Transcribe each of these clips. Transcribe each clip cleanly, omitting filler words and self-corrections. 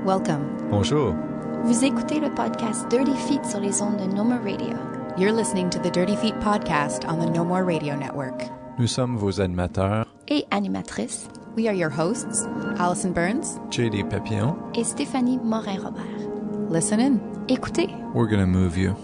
Welcome. Bonjour. Vous écoutez le podcast Dirty Feet sur les ondes de No More Radio. You're listening to the Dirty Feet podcast on the No More Radio Network. Nous sommes vos animateurs, Et animatrices. We are your hosts, Allison Burns JD Papillon. Et Stéphanie Morin-Robert. Listen in. Écoutez. We're gonna move you.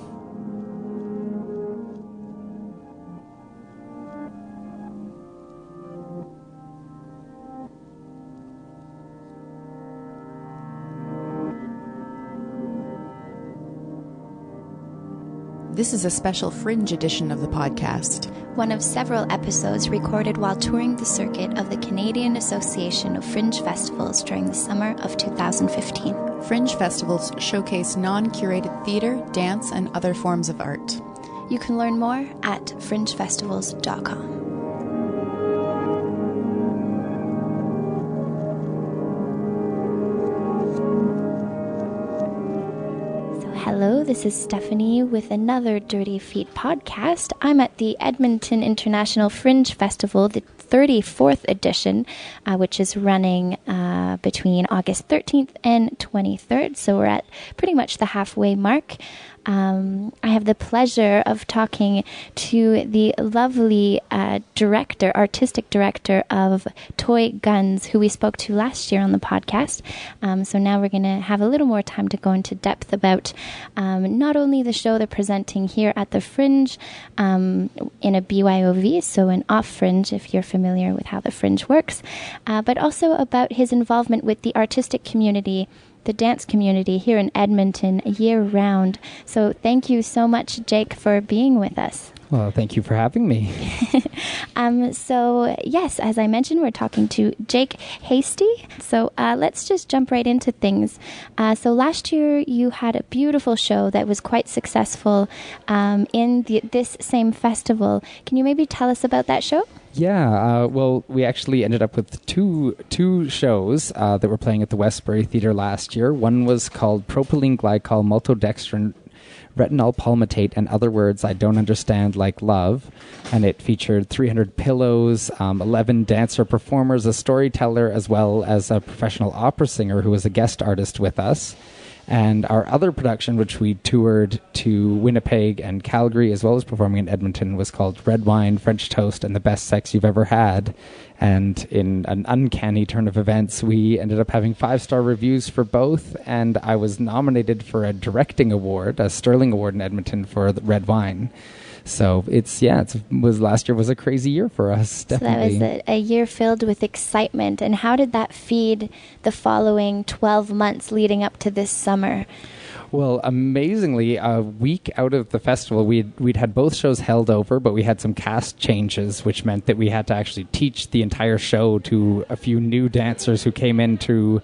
This is a special Fringe edition of the podcast. One of several episodes recorded while touring the circuit of the Canadian Association of Fringe Festivals during the summer of 2015. Fringe festivals showcase non-curated theater, dance, and other forms of art. You can learn more at fringefestivals.com. Hello, this is Stephanie with another Dirty Feet podcast. I'm at the Edmonton International Fringe Festival, the 34th edition, which is running between August 13th and 23rd. So we're at pretty much the halfway mark. I have the pleasure of talking to the lovely artistic director of Toy Guns, who we spoke to last year on the podcast. So now we're going to have a little more time to go into depth about not only the show they're presenting here at the Fringe in a BYOV, so an off Fringe if you're familiar with how the Fringe works, but also about his involvement with the artistic community, the dance community here in Edmonton year-round. So thank you so much, Jake, for being with us. Well, thank you for having me. So, yes, as I mentioned, we're talking to Jake Hastey. So let's just jump right into things. So last year you had a beautiful show that was quite successful in this same festival. Can you maybe tell us about that show? Yeah, well, we actually ended up with two shows that were playing at the Westbury Theatre last year. One was called Propylene Glycol Maltodextrin Retinol Palmitate and Other Words I Don't Understand Like Love. And it featured 300 pillows, 11 dancer performers, a storyteller, as well as a professional opera singer who was a guest artist with us. And our other production, which we toured to Winnipeg and Calgary, as well as performing in Edmonton, was called Red Wine, French Toast, and the Best Sex You've Ever Had. And in an uncanny turn of events, we ended up having 5-star reviews for both. And I was nominated for a directing award, a Sterling Award in Edmonton for the Red Wine. So last year was a crazy year for us, definitely. So that was a year filled with excitement. And how did that feed the following 12 months leading up to this summer? Well, amazingly, a week out of the festival, we'd had both shows held over, but we had some cast changes, which meant that we had to actually teach the entire show to a few new dancers who came in to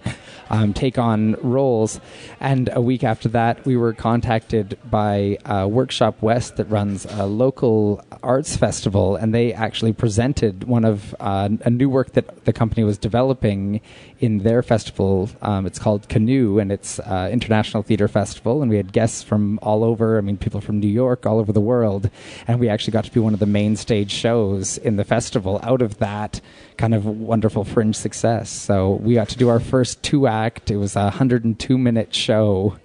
take on roles. And a week after that, we were contacted by Workshop West that runs a local arts festival, and they actually presented one of a new work that the company was developing in their festival. It's called Canoe, and it's International Theatre Festival. And we had guests from all over, people from New York, all over the world. And we actually got to be one of the main stage shows in the festival out of that kind of wonderful Fringe success. So we got to do our first 2-act. It was a 102-minute show,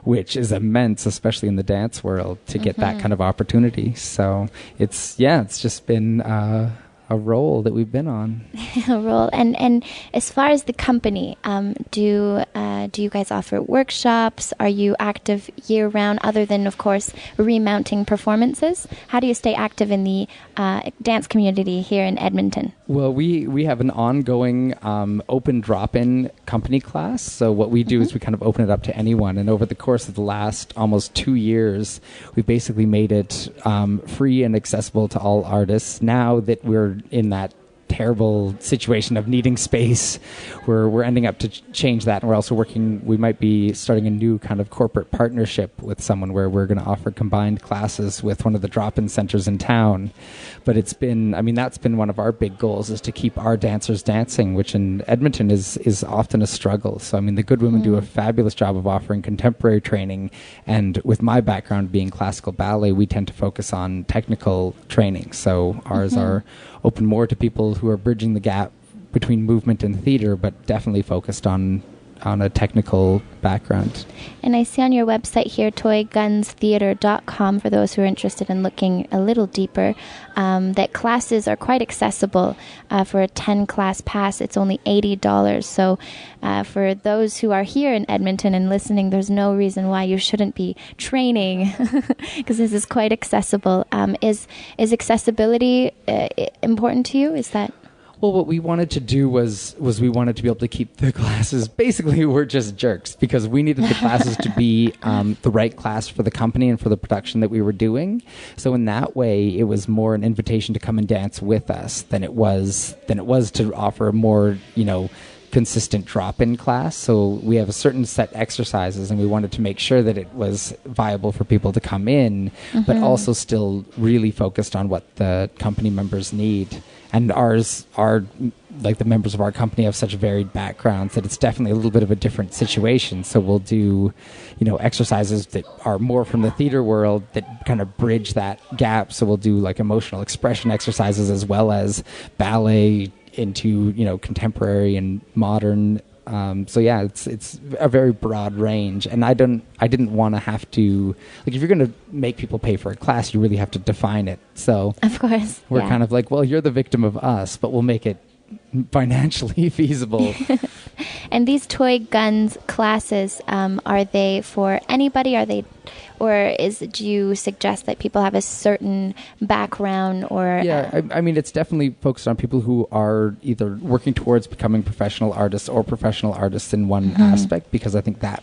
which is immense, especially in the dance world, to get that kind of opportunity. So it's just been a role that we've been on. A role. And as far as the company, do you guys offer workshops? Are you active year-round, other than, of course, remounting performances? How do you stay active in the dance community here in Edmonton? Well, we have an ongoing open drop-in company class. So what we do is we kind of open it up to anyone. And over the course of the last almost 2 years, we basically made it free and accessible to all artists. Now that we're in that terrible situation of needing space, we're ending up to change that, and we're also we might be starting a new kind of corporate partnership with someone where we're going to offer combined classes with one of the drop-in centers in town. But it's been, that's been one of our big goals, is to keep our dancers dancing, which in Edmonton is often a struggle. So the Good Women do a fabulous job of offering contemporary training, and with my background being classical ballet, we tend to focus on technical training. So ours are open more to people who are bridging the gap between movement and theater, but definitely focused on on a technical background. And I see on your website here, toygunstheater.com, for those who are interested in looking a little deeper, that classes are quite accessible. For a 10-class pass, it's only $80. So for those who are here in Edmonton and listening, there's no reason why you shouldn't be training, because this is quite accessible. Is accessibility important to you? Is that... Well, what we wanted to do was we wanted to be able to keep the classes. Basically, we're just jerks because we needed the classes to be the right class for the company and for the production that we were doing. So in that way, it was more an invitation to come and dance with us than it was to offer a more, consistent drop-in class. So we have a certain set exercises, and we wanted to make sure that it was viable for people to come in, but also still really focused on what the company members need. And ours are, like, the members of our company have such varied backgrounds that it's definitely a little bit of a different situation. So we'll do, exercises that are more from the theater world that kind of bridge that gap. So we'll do like emotional expression exercises as well as ballet into, contemporary and modern. So yeah, it's a very broad range, and I didn't want to have to, like, if you're going to make people pay for a class, you really have to define it. So of course, we're kind of like, well, you're the victim of us, but we'll make it financially feasible. And these toy guns classes, are they for anybody? Do you suggest that people have a certain background or? Yeah, I mean, it's definitely focused on people who are either working towards becoming professional artists or professional artists in one aspect, because I think that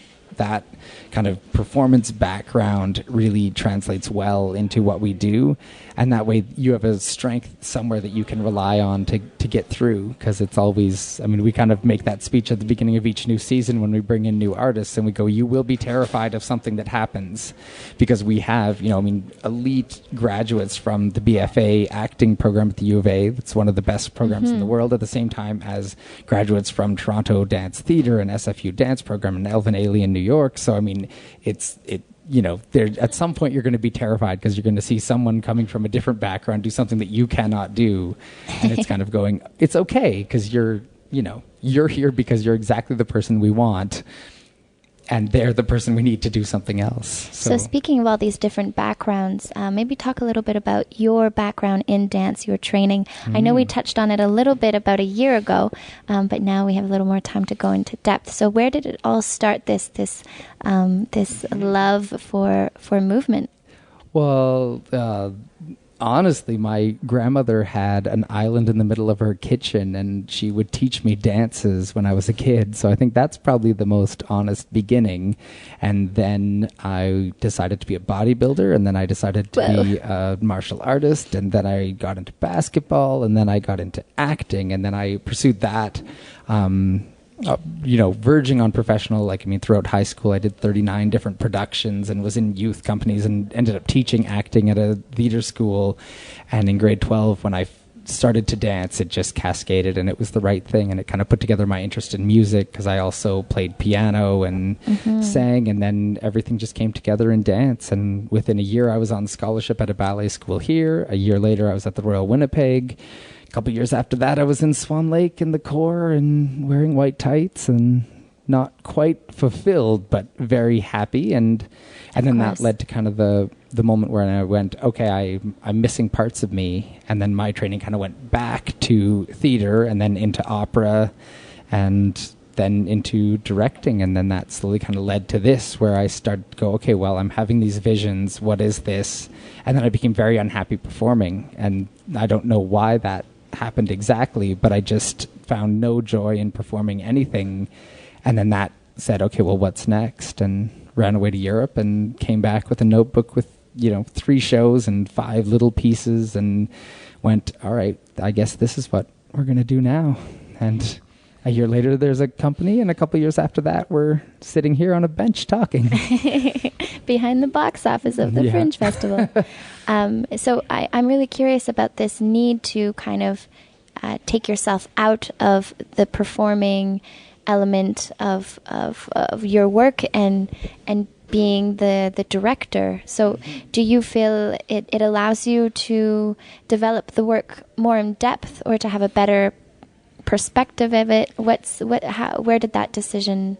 kind of performance background really translates well into what we do, and that way you have a strength somewhere that you can rely on to get through, because it's always, we kind of make that speech at the beginning of each new season when we bring in new artists, and we go, you will be terrified of something that happens, because we have, elite graduates from the BFA acting program at the U of A. That's one of the best programs in the world, at the same time as graduates from Toronto Dance Theatre and SFU Dance Program and Elvin Ailey in New York. So there at some point you're going to be terrified because you're going to see someone coming from a different background do something that you cannot do, and it's kind of going, it's okay because you're here because you're exactly the person we want, and they're the person we need to do something else. So speaking of all these different backgrounds, maybe talk a little bit about your background in dance, your training. I know we touched on it a little bit about a year ago, but now we have a little more time to go into depth. So where did it all start, this love for movement? Well, honestly, my grandmother had an island in the middle of her kitchen, and she would teach me dances when I was a kid. So I think that's probably the most honest beginning. And then I decided to be a bodybuilder, and then I decided to be a martial artist, and then I got into basketball, and then I got into acting, and then I pursued that. Verging on professional, throughout high school, I did 39 different productions and was in youth companies and ended up teaching acting at a theater school. And in grade 12, when I started to dance, it just cascaded, and it was the right thing. And it kind of put together my interest in music, because I also played piano and sang, and then everything just came together in dance. And within a year, I was on scholarship at a ballet school here. A year later, I was at the Royal Winnipeg. A couple years after that, I was in Swan Lake in the Corps and wearing white tights and not quite fulfilled, but very happy. And then that led to kind of the moment where I went, okay, I'm missing parts of me. And then my training kind of went back to theater and then into opera and then into directing. And then that slowly kind of led to this, where I started to go, okay, well, I'm having these visions. What is this? And then I became very unhappy performing. And I don't know why that happened exactly, but I just found no joy in performing anything. And then that said, okay, well, what's next? And ran away to Europe and came back with a notebook with 3 shows and 5 little pieces, and went, all right, I guess this is what we're going to do now. And a year later, there's a company, and a couple years after that, we're sitting here on a bench talking. Behind the box office of the Fringe Festival. So I'm really curious about this need to kind of take yourself out of the performing element of your work and being the director. So do you feel it allows you to develop the work more in depth, or to have a better perspective of it? Where did that decision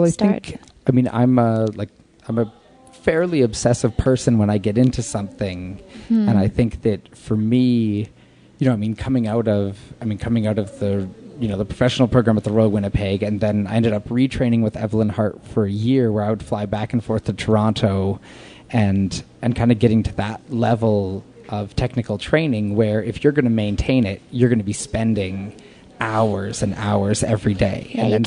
start? I'm a fairly obsessive person when I get into something, and I think that for me, coming out of the the professional program at the Royal Winnipeg, and then I ended up retraining with Evelyn Hart for a year, where I would fly back and forth to Toronto, and kind of getting to that level of technical training where if you're going to maintain it, you're going to be spending hours and hours every day. Yeah, and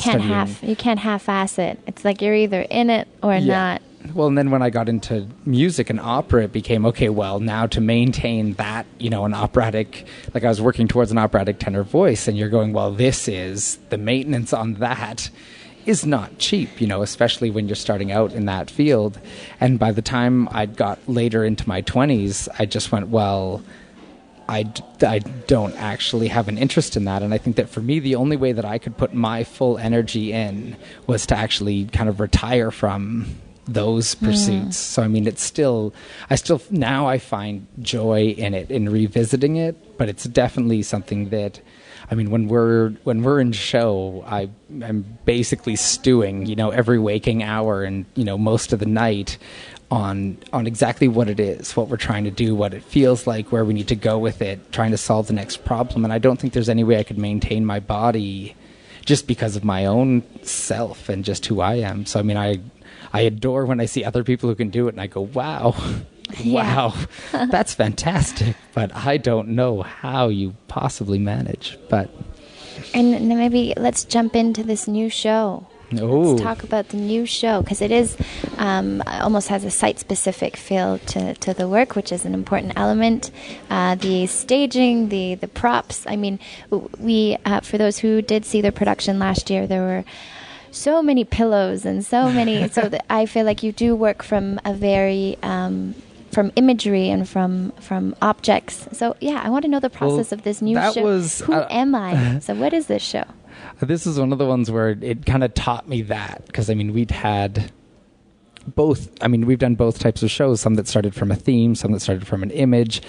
you can't half-ass it. It's like you're either in it or not. Well, and then when I got into music and opera, it became, okay, well, now to maintain that, an operatic, like I was working towards an operatic tenor voice, and you're going, well, this is, the maintenance on that is not cheap, especially when you're starting out in that field. And by the time I got later into my 20s, I just went, well, I don't actually have an interest in that. And I think that for me, the only way that I could put my full energy in was to actually kind of retire from those pursuits. So now I find joy in it, in revisiting it, but it's definitely something that, when we're in show, I'm basically stewing, every waking hour and, most of the night on exactly what it is, what we're trying to do, what it feels like, where we need to go with it, trying to solve the next problem. And I don't think there's any way I could maintain my body just because of my own self and just who I am. So, I adore when I see other people who can do it, and I go, wow, that's fantastic. But I don't know how you possibly manage. And maybe let's jump into this new show. Let's talk about the new show, because it is almost has a site-specific feel to the work, which is an important element. The staging, the props. We for those who did see the production last year, there were so many pillows and so many. So that I feel like you do work from a very from imagery and from objects. So I want to know the process of this new show. Who am I? So what is this show? This is one of the ones where it kind of taught me that, because we'd had both. We've done both types of shows, some that started from a theme, some that started from an image,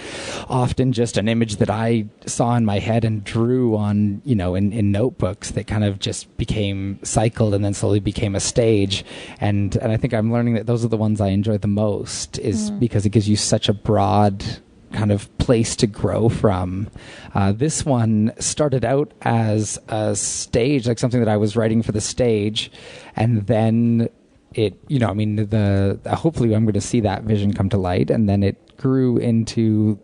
often just an image that I saw in my head and drew on, in notebooks that kind of just became cycled and then slowly became a stage. And I think I'm learning that those are the ones I enjoy the most, is because it gives you such a broad kind of place to grow from. This one started out as a stage, like something that I was writing for the stage, and then it, hopefully I'm going to see that vision come to light, and then it grew into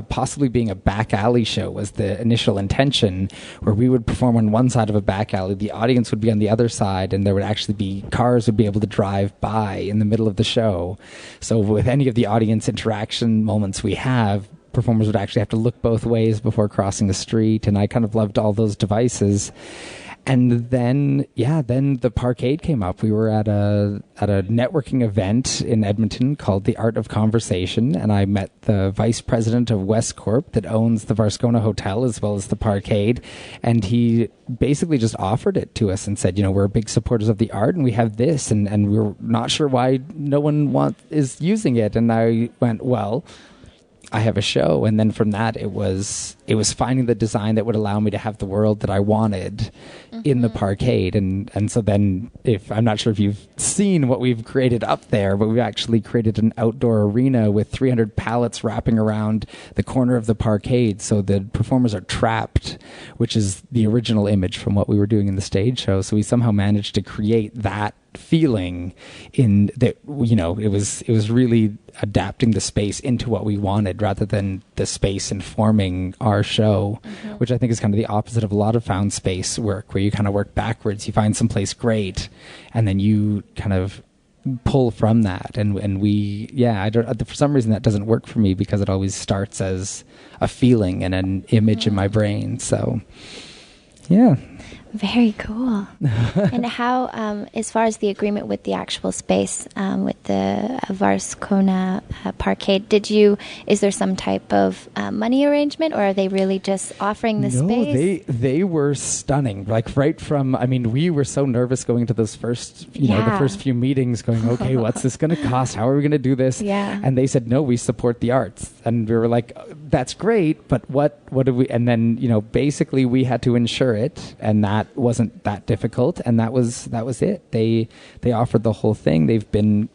possibly being a back alley show was the initial intention, where we would perform on one side of a back alley, the audience would be on the other side, and there would actually be cars would be able to drive by in the middle of the show. So with any of the audience interaction moments we have, performers would actually have to look both ways before crossing the street, and I kind of loved all those devices. And then the Parkade came up. We were at a networking event in Edmonton called The Art of Conversation, and I met the vice president of Westcorp that owns the Varscona Hotel as well as the Parkade, and he basically just offered it to us and said, we're big supporters of the art, and we have this, and we're not sure why no one is using it. And I went, well, I have a show. And then from that, it was finding the design that would allow me to have the world that I wanted in the Parkade. And so then, I'm not sure if you've seen what we've created up there, but we've actually created an outdoor arena with 300 pallets wrapping around the corner of the Parkade. So the performers are trapped, which is the original image from what we were doing in the stage show. So we somehow managed to create that feeling in that, it was really adapting the space into what we wanted rather than the space informing our show, which I think is kind of the opposite of a lot of found space work, where you kind of work backwards. You find someplace great and then you kind of pull from that. And I don't, for some reason that doesn't work for me, because it always starts as a feeling and an image in my brain. So Very cool. And how, as far as the agreement with the actual space, with the Varscona Parkade, is there some type of money arrangement, or are they really just offering the space? No, they were stunning. Like right from, I mean, we were so nervous going into those first, the first few meetings going, okay, what's this going to cost? How are we going to do this? Yeah. And they said, no, we support the arts. And we were like, that's great, but what do we, and then, basically we had to insure it, and that wasn't that difficult, and that was it. They offered the whole thing. They've been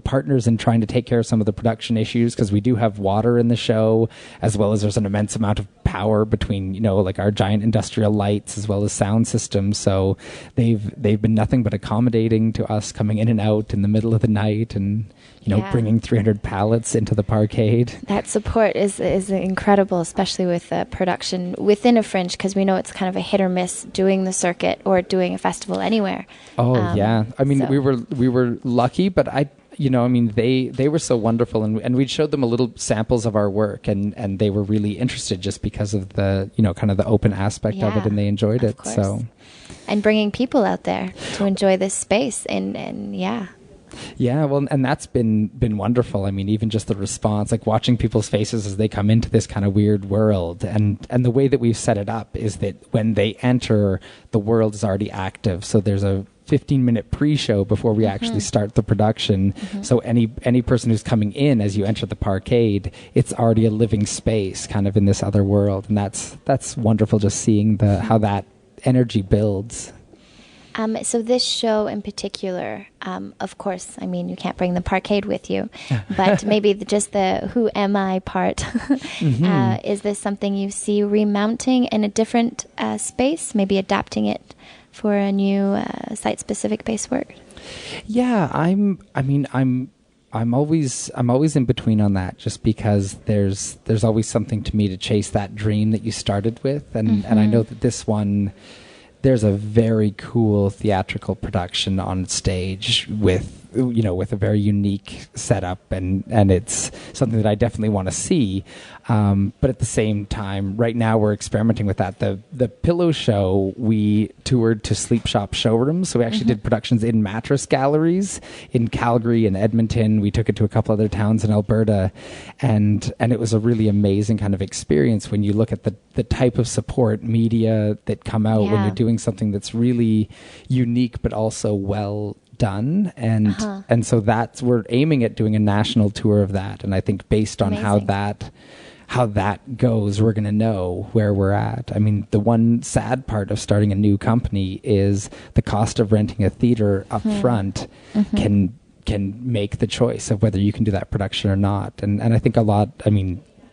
partners in trying to take care of some of the production issues, because we do have water in the show, as well as there's an immense amount of power between like our giant industrial lights as well as sound systems. So they've been nothing but accommodating to us coming in and out in the middle of the night, and bringing 300 pallets into the parkade. That support is incredible, especially with production within a Fringe, because we know it's kind of a hit or miss doing the circuit or doing a festival anywhere. Oh, yeah. I mean, we were lucky, but they were so wonderful, and we showed them a little samples of our work, and they were really interested just because of the, kind of the open aspect of it, and they enjoyed it. Course. So, and bringing people out there to enjoy this space, and yeah. Yeah, well, and that's been wonderful. I mean, even just the response, like watching people's faces as they come into this kind of weird world, and the way that we've set it up is that when they enter, the world is already active. So there's a 15-minute pre-show before we actually start the production. So any person who's coming in as you enter the parkade, it's already a living space, kind of in this other world, and that's wonderful. Just seeing how that energy builds. So this show in particular, of course, I mean, you can't bring the parkade with you, but maybe just the who am I part. Is this something you see remounting in a different space, maybe adapting it for a new site-specific base work? Yeah, I'm always in between on that, just because there's always something to me to chase that dream that you started with, and I know that this one, there's a very cool theatrical production on stage with a very unique setup, and it's something that I definitely want to see. But at the same time, right now we're experimenting with that. The Pillow Show, we toured to sleep shop showrooms. So we actually did productions in mattress galleries in Calgary and Edmonton. We took it to a couple other towns in Alberta, and it was a really amazing kind of experience when you look at the type of support media that come out when you're doing something that's really unique but also well done, and so we're aiming at doing a national tour of that, and I think based on how that goes, we're going to know where we're at. I mean, the one sad part of starting a new company is the cost of renting a theater up front can make the choice of whether you can do that production or not, and I think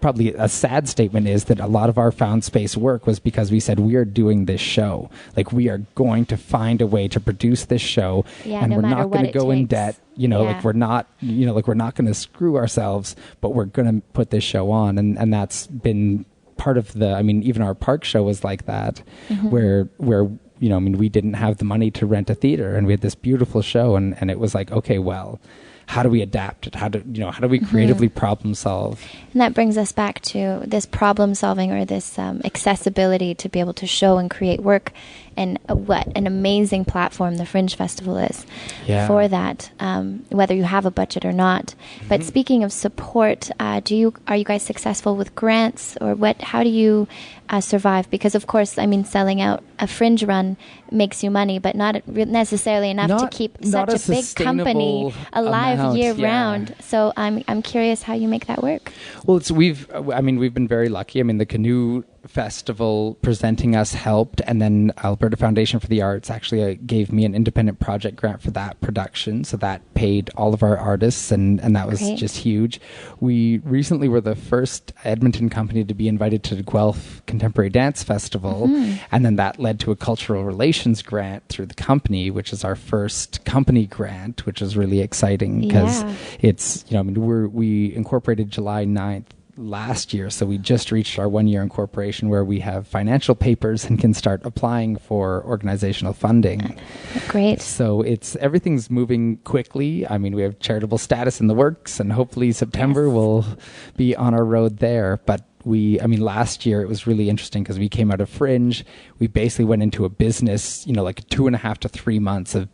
probably a sad statement is that a lot of our found space work was because we said, we are doing this show. Like, we are going to find a way to produce this show, and we're not going to go in debt. Like we're not going to screw ourselves, but we're going to put this show on. And that's been part of even our park show was like that, where we didn't have the money to rent a theater, and we had this beautiful show, and it was like, okay, well, how do we adapt it? How do we creatively problem solve? And that brings us back to this problem solving, or this accessibility to be able to show and create work, and what an amazing platform the Fringe Festival is for that, whether you have a budget or not. But speaking of support, are you guys successful with grants, or what? How do you survive? Because of course, selling out a Fringe run makes you money, but not necessarily enough to keep such a big company alive year round. So I'm curious how you make that work. Well, we've been very lucky. The Canoe Festival presenting us helped, and then Alberta Foundation for the Arts actually gave me an independent project grant for that production, so that paid all of our artists, and that was just huge. We recently were the first Edmonton company to be invited to the Guelph Contemporary Dance Festival, and then that led to a cultural relations grant through the company, which is our first company grant, which is really exciting, because it's we incorporated July 9th last year, so we just reached our 1 year incorporation where we have financial papers and can start applying for organizational funding. Great. So everything's moving quickly. We have charitable status in the works, and hopefully September we'll be on our road there, but I mean, last year it was really interesting because we came out of Fringe. We basically went into a business, like 2.5 to 3 months of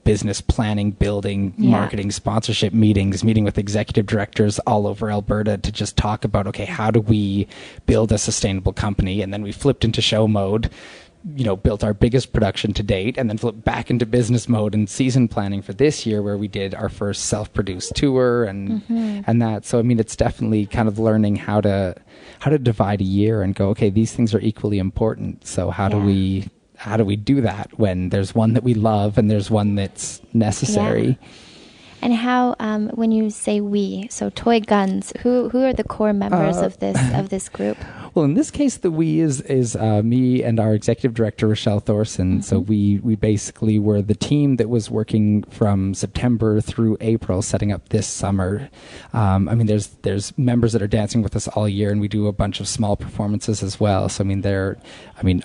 business planning, building, marketing, sponsorship meetings, meeting with executive directors all over Alberta to just talk about, okay, how do we build a sustainable company? And then we flipped into show mode, built our biggest production to date, and then flipped back into business mode and season planning for this year, where we did our first self-produced tour and that. So, I mean, it's definitely kind of learning how to divide a year and go, okay, these things are equally important. So how do we do that when there's one that we love and there's one that's necessary? Yeah. And how, when you say we, so Toy Guns, who are the core members of this group? Well, in this case, the we is me and our executive director, Rochelle Thorson. So we basically were the team that was working from September through April, setting up this summer. I mean, there's members that are dancing with us all year, and we do a bunch of small performances as well. So, I mean, they're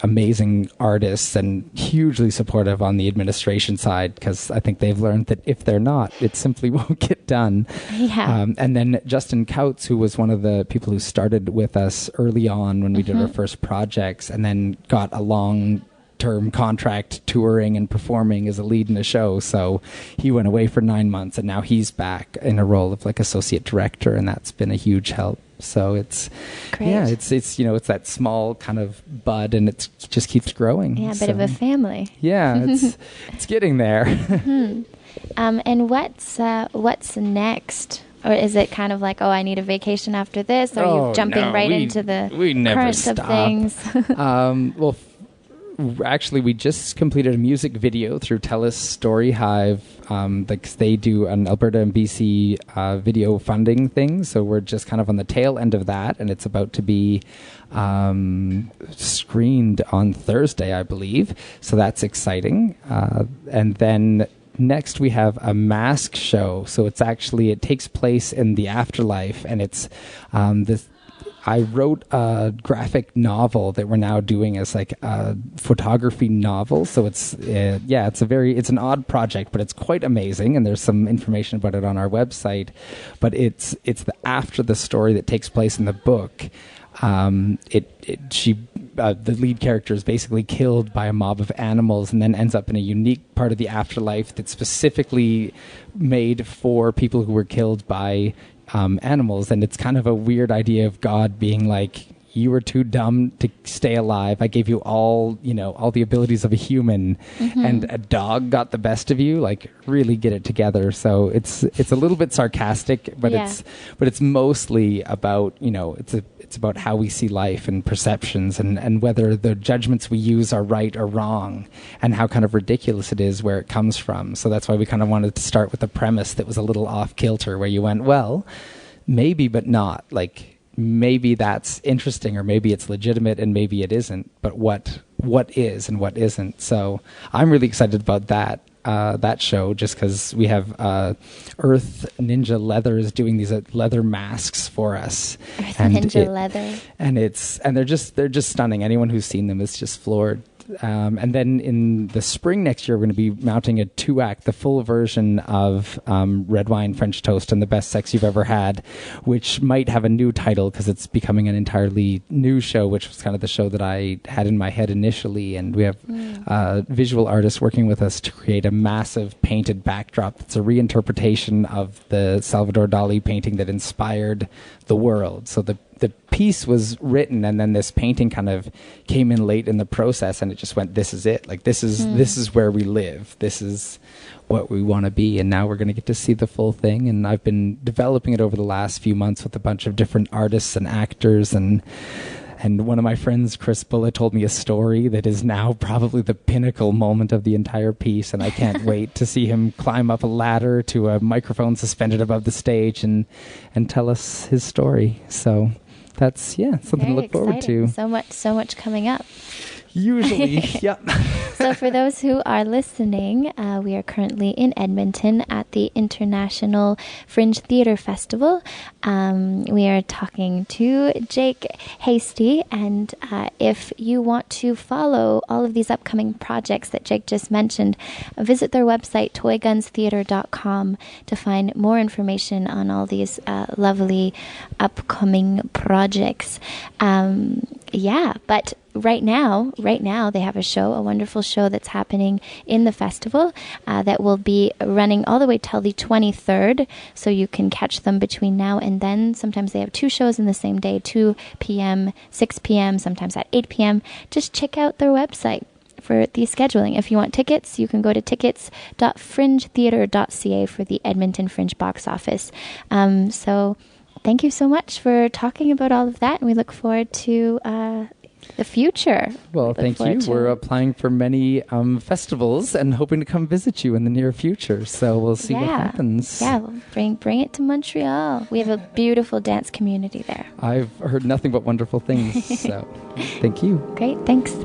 amazing artists and hugely supportive on the administration side, because I think they've learned that if they're not, it simply won't get done. Yeah. And then Justin Kautz, who was one of the people who started with us early on when we did our first projects, and then got a long-term contract touring and performing as a lead in a show. So he went away for 9 months, and now he's back in a role of like associate director, and that's been a huge help. So it's great. Yeah, it's it's that small kind of bud, and it just keeps growing. Yeah, a bit of a family. Yeah, it's getting there. And what's next? Or is it kind of like, I need a vacation after this? Or are you jumping into the current of things? Well, actually, we just completed a music video through TELUS Story Hive. They do an Alberta and BC video funding thing. So we're just kind of on the tail end of that. And it's about to be screened on Thursday, I believe. So that's exciting. And then next, we have a mask show. So it takes place in the afterlife, and it's I wrote a graphic novel that we're now doing as like a photography novel. So it's an odd project, but it's quite amazing. And there's some information about it on our website. But it's after the story that takes place in the book. The lead character is basically killed by a mob of animals, and then ends up in a unique part of the afterlife that's specifically made for people who were killed by animals. And it's kind of a weird idea of God being like, you were too dumb to stay alive. I gave you all the abilities of a human, and a dog got the best of you. Like, really get it together. So it's a little bit sarcastic, but it's mostly about it's about how we see life and perceptions, and whether the judgments we use are right or wrong, and how kind of ridiculous it is where it comes from. So that's why we kind of wanted to start with a premise that was a little off kilter, where you went, well, maybe, but not. Like, maybe that's interesting, or maybe it's legitimate, and maybe it isn't. But what is and what isn't? So I'm really excited about that show, just because we have Earth Ninja Leather is doing these leather masks for us. Earth Ninja Leather, and they're just stunning. Anyone who's seen them is just floored. And then in the spring next year, we're going to be mounting a 2-act, the full version of Red Wine, French Toast, and the Best Sex You've Ever Had, which might have a new title because it's becoming an entirely new show, which was kind of the show that I had in my head initially. And we have visual artists working with us to create a massive painted backdrop that's a reinterpretation of the Salvador Dali painting that inspired The World. So the piece was written, and then this painting kind of came in late in the process, and it just went, this is it. Like, this is where we live. This is what we want to be. And now we're going to get to see the full thing. And I've been developing it over the last few months with a bunch of different artists and actors. And one of my friends, Chris Bulla, told me a story that is now probably the pinnacle moment of the entire piece. And I can't wait to see him climb up a ladder to a microphone suspended above the stage and tell us his story. So that's something very to look forward to. So much coming up. Usually, yeah. So for those who are listening, we are currently in Edmonton at the International Fringe Theatre Festival. We are talking to Jake Hastey, and if you want to follow all of these upcoming projects that Jake just mentioned, visit their website, toygunstheatre.com, to find more information on all these lovely upcoming projects. But right now they have a wonderful show that's happening in the festival that will be running all the way till the 23rd, so you can catch them between now and then. Sometimes they have two shows in the same day, 2 p.m., 6 p.m., sometimes at 8 p.m. Just check out their website for the scheduling. If you want tickets, you can go to tickets.fringetheatre.ca for the Edmonton Fringe box office. So thank you so much for talking about all of that, and we look forward to the future. Well, thank you. We're applying for many festivals and hoping to come visit you in the near future. So we'll see what happens. Yeah, we'll bring it to Montreal. We have a beautiful dance community there. I've heard nothing but wonderful things. So thank you. Great, thanks.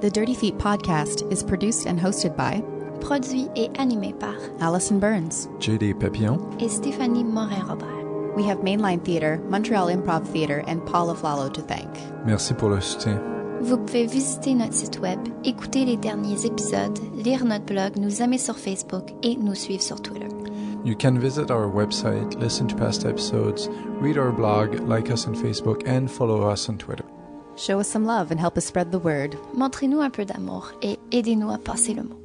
The Dirty Feet podcast is produced and hosted by Produit et animé par Allison Burns, JD Papillon, et Stéphanie Morin-Robert. We have Mainline Theatre, Montreal Improv Theatre, and Paul Aflalo to thank. Merci pour le soutien. Vous pouvez visiter notre site web, écouter les derniers épisodes, lire notre blog, nous aimer sur Facebook et nous suivre sur Twitter. You can visit our website, listen to past episodes, read our blog, like us on Facebook, and follow us on Twitter. Show us some love and help us spread the word. Montrez-nous un peu d'amour et aidez-nous à passer le mot.